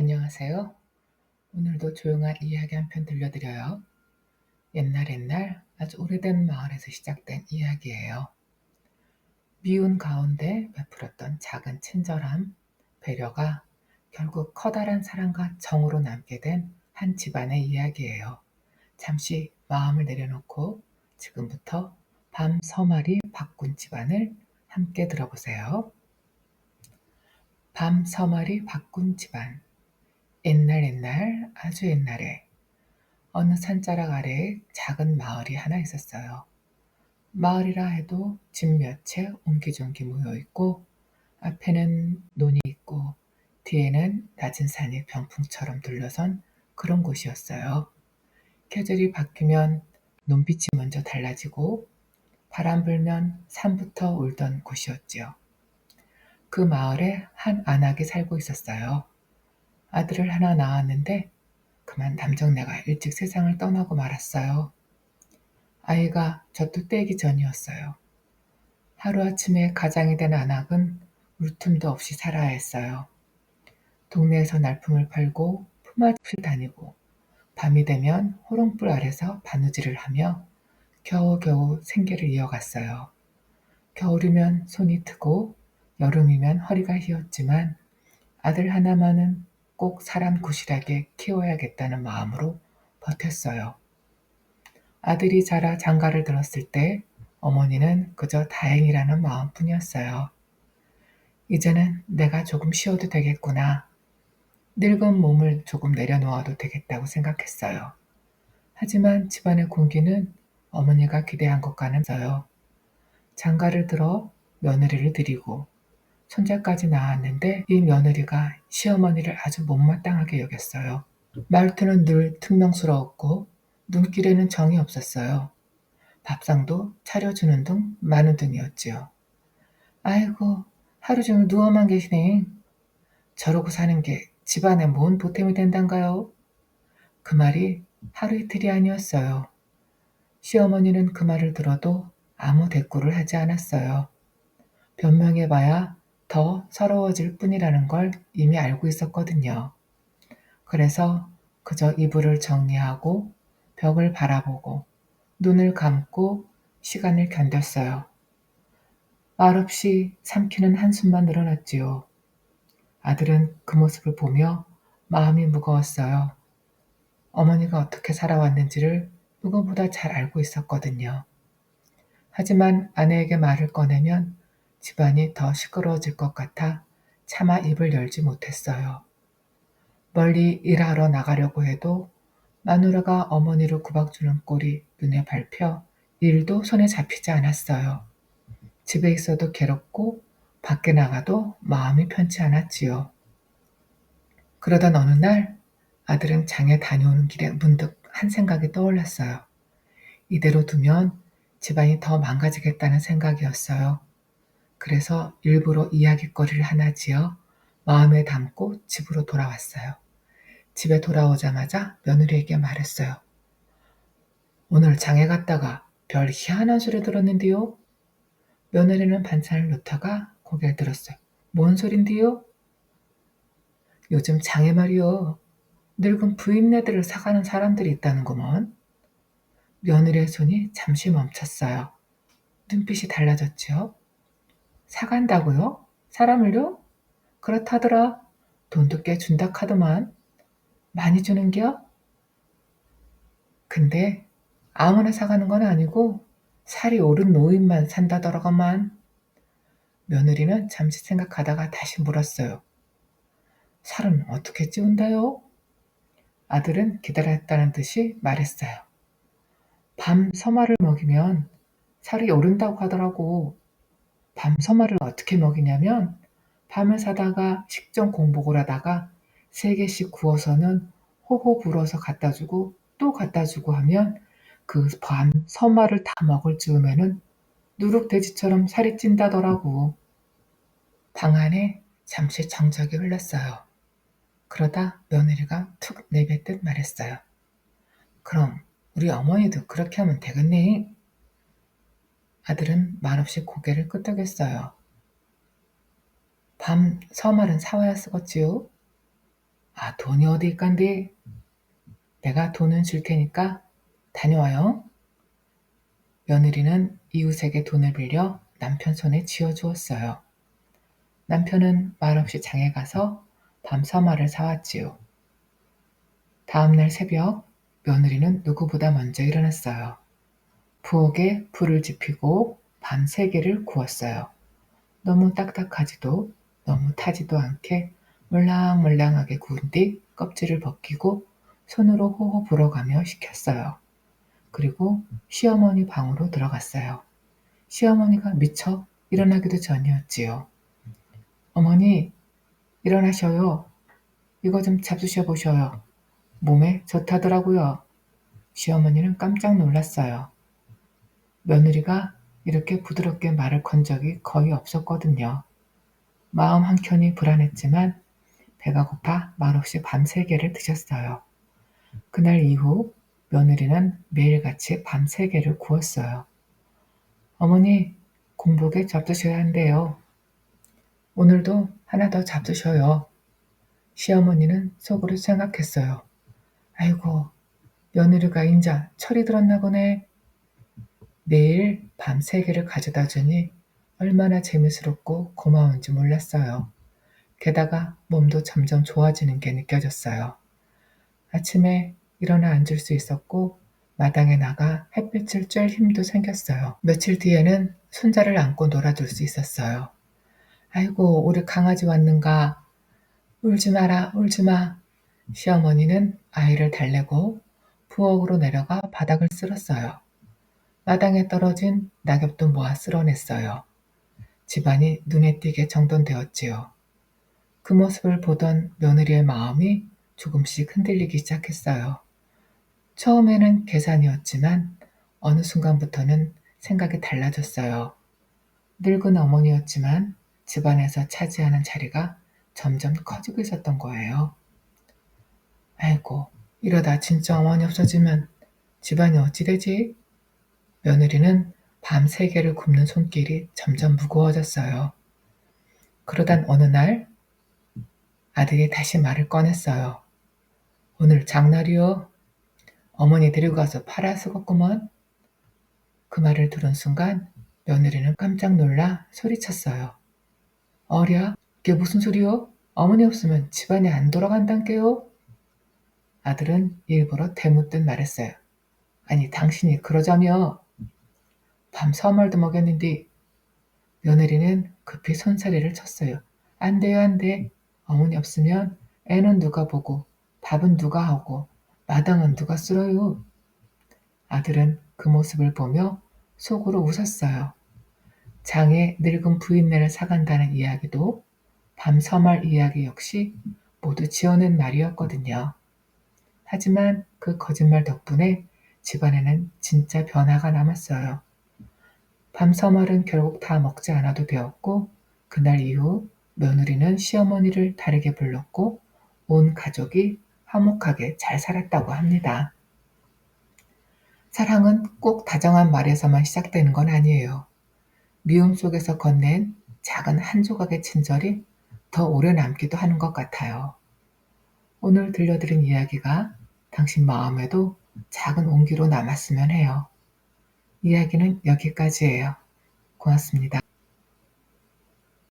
안녕하세요. 오늘도 조용한 이야기 한 편 들려드려요. 옛날 아주 오래된 마을에서 시작된 이야기예요. 미운 가운데 베풀었던 작은 친절함, 배려가 결국 커다란 사랑과 정으로 남게 된 한 집안의 이야기예요. 잠시 마음을 내려놓고 지금부터 밤 서말이 바꾼 집안을 함께 들어보세요. 밤 서말이 바꾼 집안. 옛날 아주 옛날에 어느 산자락 아래에 작은 마을이 하나 있었어요. 마을이라 해도 집 몇 채 옹기종기 모여 있고 앞에는 논이 있고 뒤에는 낮은 산이 병풍처럼 둘러선 그런 곳이었어요. 계절이 바뀌면 논빛이 먼저 달라지고 바람 불면 산부터 울던 곳이었지요. 그 마을에 한 안악이 살고 있었어요. 아들을 하나 낳았는데 그만 남정네가 일찍 세상을 떠나고 말았어요. 아이가 젖도 떼기 전이었어요. 하루아침에 가장이 된 안악은 울틈도 없이 살아야 했어요. 동네에서 날품을 팔고 품앗이 다니고 밤이 되면 호롱불 아래서 바느질을 하며 겨우겨우 생계를 이어갔어요. 겨울이면 손이 트고 여름이면 허리가 휘었지만 아들 하나만은 꼭 사람 구실하게 키워야겠다는 마음으로 버텼어요. 아들이 자라 장가를 들었을 때 어머니는 그저 다행이라는 마음뿐이었어요. 이제는 내가 조금 쉬어도 되겠구나. 늙은 몸을 조금 내려놓아도 되겠다고 생각했어요. 하지만 집안의 공기는 어머니가 기대한 것과는 달라요. 장가를 들어 며느리를 들이고 손자까지 낳았는데 이 며느리가 시어머니를 아주 못마땅하게 여겼어요. 말투는 늘 퉁명스러웠고 눈길에는 정이 없었어요. 밥상도 차려주는 등 마누등이었지요. 아이고, 하루 종일 누워만 계시네. 저러고 사는 게 집안에 뭔 보탬이 된단가요? 그 말이 하루 이틀이 아니었어요. 시어머니는 그 말을 들어도 아무 대꾸를 하지 않았어요. 변명해봐야 더 서러워질 뿐이라는 걸 이미 알고 있었거든요. 그래서 그저 이불을 정리하고 벽을 바라보고 눈을 감고 시간을 견뎠어요. 말없이 삼키는 한숨만 늘어났지요. 아들은 그 모습을 보며 마음이 무거웠어요. 어머니가 어떻게 살아왔는지를 누구보다 잘 알고 있었거든요. 하지만 아내에게 말을 꺼내면 집안이 더 시끄러워질 것 같아 차마 입을 열지 못했어요. 멀리 일하러 나가려고 해도 마누라가 어머니를 구박주는 꼴이 눈에 밟혀 일도 손에 잡히지 않았어요. 집에 있어도 괴롭고 밖에 나가도 마음이 편치 않았지요. 그러던 어느 날 아들은 장에 다녀오는 길에 문득 한 생각이 떠올랐어요. 이대로 두면 집안이 더 망가지겠다는 생각이었어요. 그래서 일부러 이야깃거리를 하나 지어 마음에 담고 집으로 돌아왔어요. 집에 돌아오자마자 며느리에게 말했어요. 오늘 장에 갔다가 별 희한한 소리 들었는데요. 며느리는 반찬을 놓다가 고개를 들었어요. 뭔 소린데요? 요즘 장에 말이요. 늙은 부인네들을 사가는 사람들이 있다는구먼. 며느리의 손이 잠시 멈췄어요. 눈빛이 달라졌지요. 사간다고요? 사람을요? 그렇다더라. 돈도 꽤 준다 카더만. 많이 주는겨? 근데 아무나 사가는 건 아니고 살이 오른 노인만 산다더라고만. 며느리는 잠시 생각하다가 다시 물었어요. 살은 어떻게 찌운다요? 아들은 기다렸다는 듯이 말했어요. 밤 서말을 먹이면 살이 오른다고 하더라고. 밤 서말을 어떻게 먹이냐면 밤을 사다가 식전 공복을 하다가 3개씩 구워서는 호호 불어서 갖다 주고 또 갖다 주고 하면 그 밤 서말을 다 먹을 즈음에는 누룩돼지처럼 살이 찐다더라고. 방 안에 잠시 정적이 흘렀어요. 그러다 며느리가 툭 내뱉듯 말했어요. 그럼 우리 어머니도 그렇게 하면 되겠네. 아들은 말없이 고개를 끄덕였어요. 밤 서말은 사와야 쓰겄지요? 아, 돈이 어디 있간디? 내가 돈은 줄 테니까 다녀와요. 며느리는 이웃에게 돈을 빌려 남편 손에 쥐어주었어요. 남편은 말없이 장에 가서 밤사마를 사왔지요. 다음날 새벽 며느리는 누구보다 먼저 일어났어요. 부엌에 불을 지피고 밤 3개를 구웠어요. 너무 딱딱하지도 너무 타지도 않게 물랑물랑하게 구운 뒤 껍질을 벗기고 손으로 호호 불어가며 식혔어요. 그리고 시어머니 방으로 들어갔어요. 시어머니가 미처 일어나기도 전이었지요. 어머니, 일어나셔요. 이거 좀 잡수셔 보셔요. 몸에 좋다더라고요. 시어머니는 깜짝 놀랐어요. 며느리가 이렇게 부드럽게 말을 건 적이 거의 없었거든요. 마음 한켠이 불안했지만 배가 고파 말없이 밤 3개를 드셨어요. 그날 이후 며느리는 매일같이 밤 3개를 구웠어요. 어머니, 공복에 잡수셔야 한대요. 오늘도 하나 더 잡수셔요. 시어머니는 속으로 생각했어요. 아이고, 며느리가 인자 철이 들었나 보네. 매일 밤 3개를 가져다 주니 얼마나 재미스럽고 고마운지 몰랐어요. 게다가 몸도 점점 좋아지는 게 느껴졌어요. 아침에 일어나 앉을 수 있었고 마당에 나가 햇빛을 쬐 힘도 생겼어요. 며칠 뒤에는 손자를 안고 놀아줄 수 있었어요. 아이고, 우리 강아지 왔는가? 울지 마라, 울지 마. 시어머니는 아이를 달래고 부엌으로 내려가 바닥을 쓸었어요. 마당에 떨어진 낙엽도 모아 쓸어냈어요. 집안이 눈에 띄게 정돈되었지요. 그 모습을 보던 며느리의 마음이 조금씩 흔들리기 시작했어요. 처음에는 계산이었지만 어느 순간부터는 생각이 달라졌어요. 늙은 어머니였지만 집안에서 차지하는 자리가 점점 커지고 있었던 거예요. 아이고, 이러다 진짜 어머니 없어지면 집안이 어찌 되지? 며느리는 밤 3개를 굽는 손길이 점점 무거워졌어요. 그러던 어느 날 아들이 다시 말을 꺼냈어요. 오늘 장날이요. 어머니 데리고 가서 팔아 쓰겄구먼. 그 말을 들은 순간 며느리는 깜짝 놀라 소리쳤어요. 어랴, 이게 무슨 소리요? 어머니 없으면 집안이 안 돌아간단께요? 아들은 일부러 대묻듯 말했어요. 아니, 당신이 그러자며. 밤 서멀도 먹였는데. 며느리는 급히 손사래를 쳤어요. 안 돼요, 안 돼. 어머니 없으면 애는 누가 보고 밥은 누가 하고 마당은 누가 쓸어요. 아들은 그 모습을 보며 속으로 웃었어요. 장에 늙은 부인네를 사간다는 이야기도 밤 서말 이야기 역시 모두 지어낸 말이었거든요. 하지만 그 거짓말 덕분에 집안에는 진짜 변화가 남았어요. 밤서말은 결국 다 먹지 않아도 되었고 그날 이후 며느리는 시어머니를 다르게 불렀고 온 가족이 화목하게 잘 살았다고 합니다. 사랑은 꼭 다정한 말에서만 시작되는 건 아니에요. 미움 속에서 건넨 작은 한 조각의 친절이 더 오래 남기도 하는 것 같아요. 오늘 들려드린 이야기가 당신 마음에도 작은 온기로 남았으면 해요. 이야기는 여기까지예요. 고맙습니다.